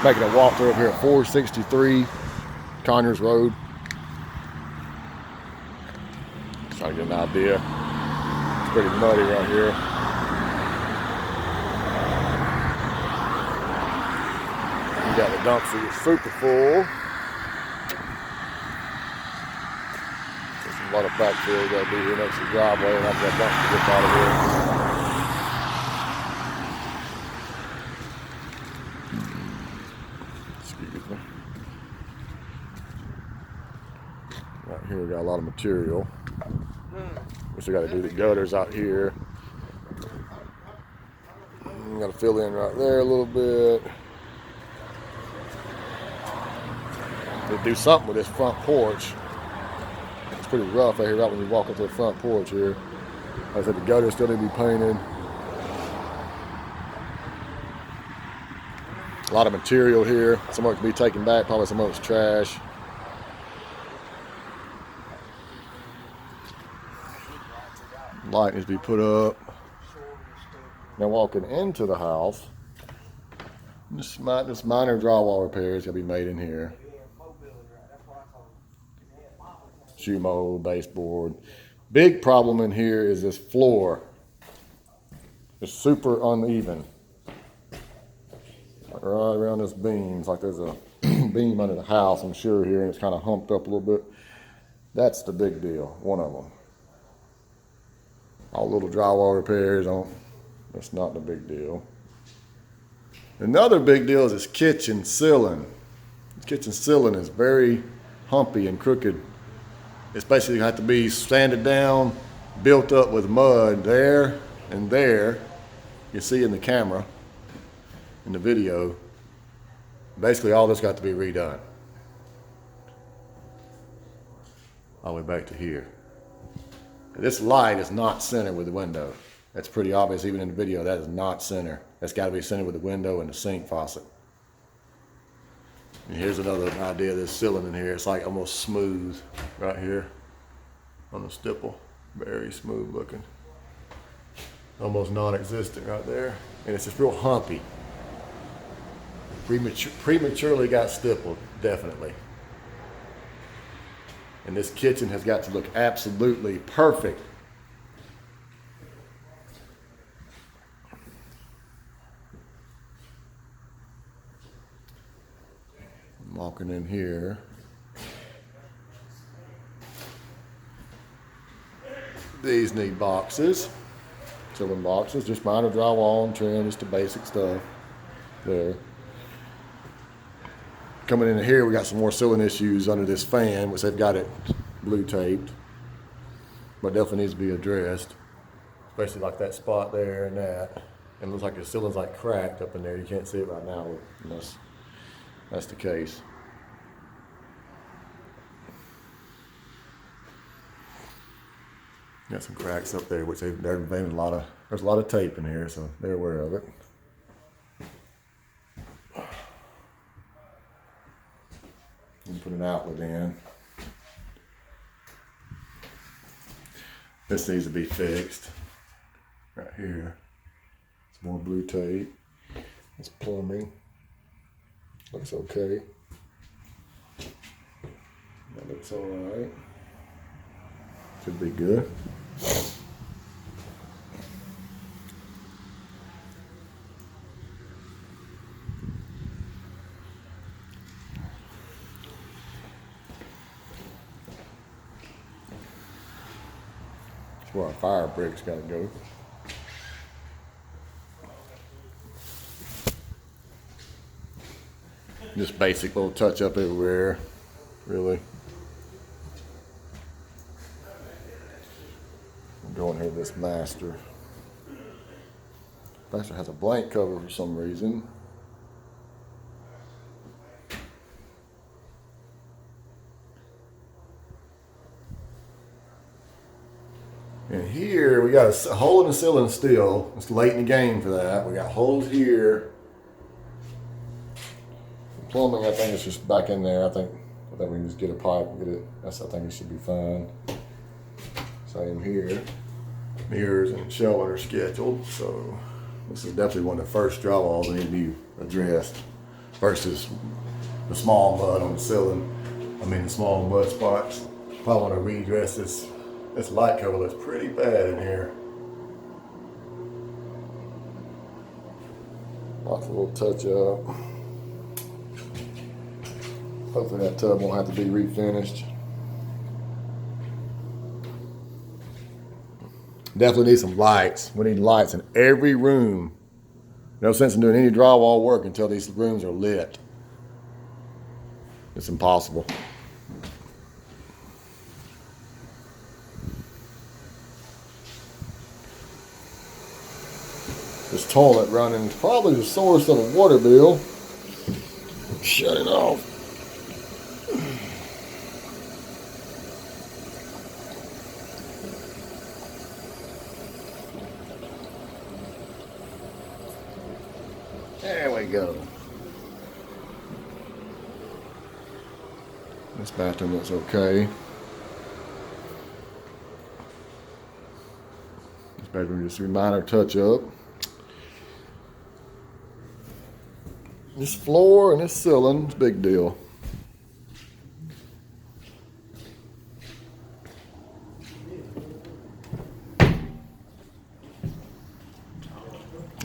Making a walk through up here at 463 Conyers Road. Trying to get an idea. It's pretty muddy right here. You got the dumpster that's super full. There's a lot of backfill got to do here next to the driveway, and after that dumpster gets out of here. Excuse me. Right here we got a lot of material. We still got to do the gutters out here. Got to fill in right there a little bit. To do something with this front porch. It's pretty rough right here, right when you walk into the front porch here. Like I said, the gutters still need to be painted. A lot of material here. Some of it can be taken back, probably some of it's trash. Light needs to be put up. Now walking into the house, just minor drywall repairs gotta be made in here. Shoe mold, baseboard. Big problem in here is this floor. It's super uneven. Like right around this beam, it's like there's a beam under the house, I'm sure here, and it's kind of humped up a little bit. That's the big deal, one of them. All little drywall repairs on. That's not the big deal. Another big deal is this kitchen ceiling. The kitchen ceiling is very humpy and crooked. It's basically have to be sanded down, built up with mud there and there. You see in the camera, in the video. Basically all this got to be redone. All the way back to here. This light is not centered with the window. That's pretty obvious even in the video. That is not center. That's got to be centered with the window and the sink faucet. And here's another idea of this ceiling in here. It's like almost smooth right here on the stipple. Very smooth looking. Almost non-existent right there. And it's just real humpy. Prematurely got stippled, definitely. And this kitchen has got to look absolutely perfect. I'm walking in here. These need boxes, ceiling boxes, just minor drywall and trim, just the basic stuff there. Coming in here, we got some more ceiling issues under this fan, which they've got it blue taped, but definitely needs to be addressed, especially like that spot there and that. And it looks like the ceiling's like cracked up in there. You can't see it right now unless that's the case. Got some cracks up there, which they're there's a lot of tape in here, so they're aware of it. And put an outlet in. This needs to be fixed. Right here. Some more blue tape. It's plumbing. Looks okay. That looks alright. Should be good. That's where our fire break's got to go. Just basic little touch up everywhere, really. I'm going here with this master. Master has a blank cover for some reason. And here we got a hole in the ceiling still. It's late in the game for that. We got holes here. The plumbing, I think it's just back in there. I think we can just get a pipe and get it. I think it should be fine. Same here. Mirrors and shelving are scheduled, so this is definitely one of the first drywalls that need to be addressed. versus the small mud on the ceiling. I mean the small mud spots. Probably want to redress this light cover looks pretty bad in here. Lots of little touch up. Hopefully that tub won't have to be refinished. Definitely need some lights. We need lights in every room. No sense in doing any drywall work until these rooms are lit. It's impossible. This toilet running is probably the source of the water bill. Shut it off. There we go. This bathroom looks okay. This bedroom just a minor touch up. This floor and this ceiling is a big deal.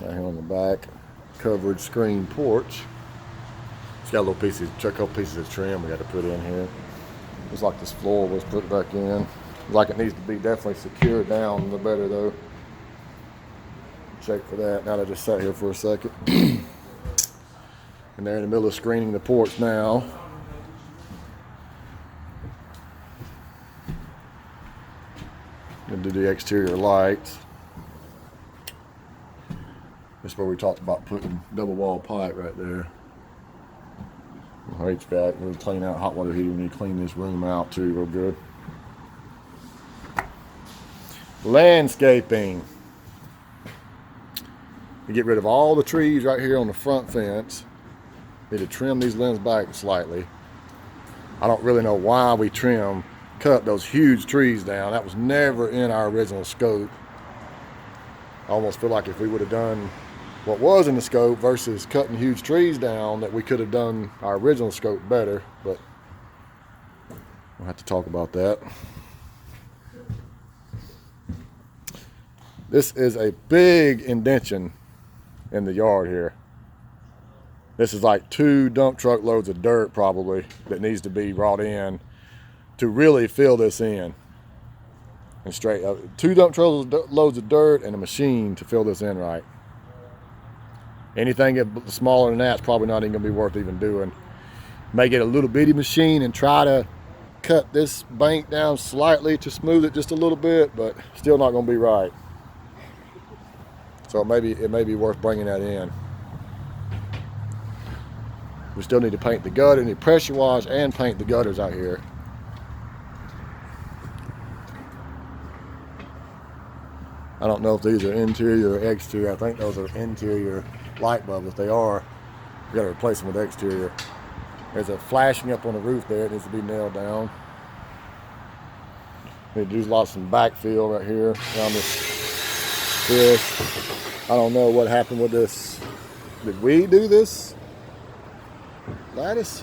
Right here on the back, covered screen porch. It's got a couple pieces of trim we got to put in here. Looks like this floor was put back in. Like it needs to be definitely secured down a little better though. Check for that. Now that I just sat here for a second. And they're in the middle of screening the porch now. Gonna do the exterior lights. This is where we talked about putting double wall pipe right there. HVAC, we'll clean out hot water heater. We need to clean this room out too real good. Landscaping. We get rid of all the trees right here on the front fence. Need to trim these limbs back slightly. I don't really know why we cut those huge trees down. That was never in our original scope. I almost feel like if we would have done what was in the scope versus cutting huge trees down, that we could have done our original scope better, but we'll have to talk about that. This is a big indention in the yard here. This is like 2 dump truck loads of dirt probably that needs to be brought in to really fill this in. And straight up, 2 dump truck loads of dirt and a machine to fill this in right. Anything smaller than that's probably not even gonna be worth even doing. May get a little bitty machine and try to cut this bank down slightly to smooth it just a little bit, but still not gonna be right. So it may be worth bringing that in. We still need to paint the gutter, need pressure wash and paint the gutters out here. I don't know if these are interior or exterior. I think those are interior light bulbs. If they are, we gotta replace them with exterior. There's a flashing up on the roof there. It needs to be nailed down. Need to do lots of backfill right here around this. I don't know what happened with this. Did we do this lattice?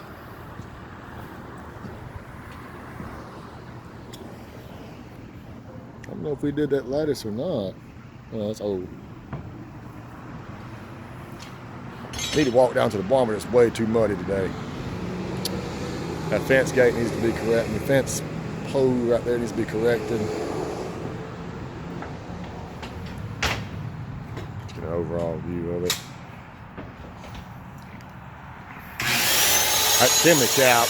I don't know if we did that lattice or not. Oh, that's old. Need to walk down to the barn, but it's way too muddy today. That fence gate needs to be corrected. The fence pole right there needs to be corrected. Get an overall view of it. That chimney cap.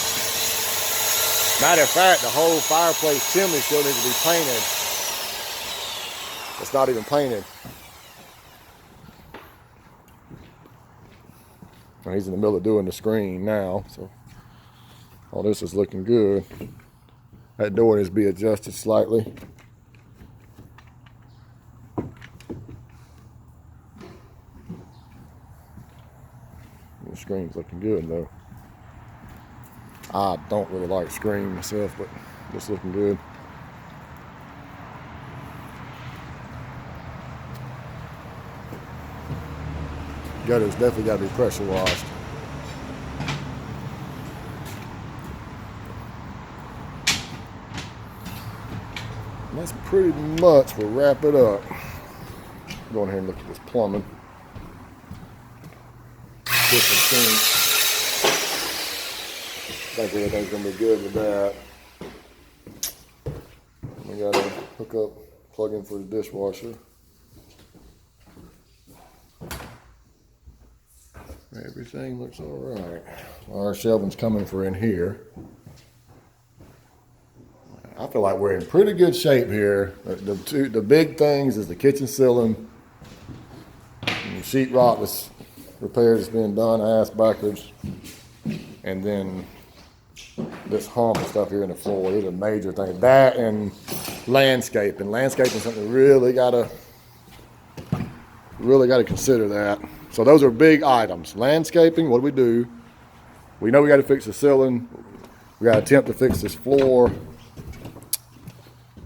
Matter of fact, the whole fireplace chimney still needs to be painted. It's not even painted. Well, he's in the middle of doing the screen now, so all this is looking good. That door needs to be adjusted slightly. The screen's looking good though. I don't really like screen myself, but it's looking good. Gutters definitely got to be pressure washed. And that's pretty much, we'll wrap it up. Go in here and look at this plumbing. Kitchen sink. I think everything's gonna be good with that. We gotta hook up, plug in for the dishwasher. Everything looks all right. Our shelving's coming for in here. I feel like we're in pretty good shape here. The big things is the kitchen ceiling, and the sheetrock was repaired, it's being done ass backwards, and then this hump and stuff here in the floor. These are major things. That and landscaping. Landscaping is something we really gotta consider that. So those are big items. Landscaping, what do? We know we got to fix the ceiling. We got to attempt to fix this floor.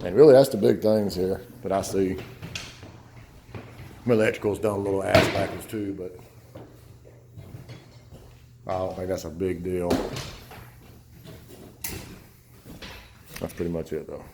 And really, that's the big things here that I see. My electrical's done a little ass backwards too, but I don't think that's a big deal. That's pretty much it though.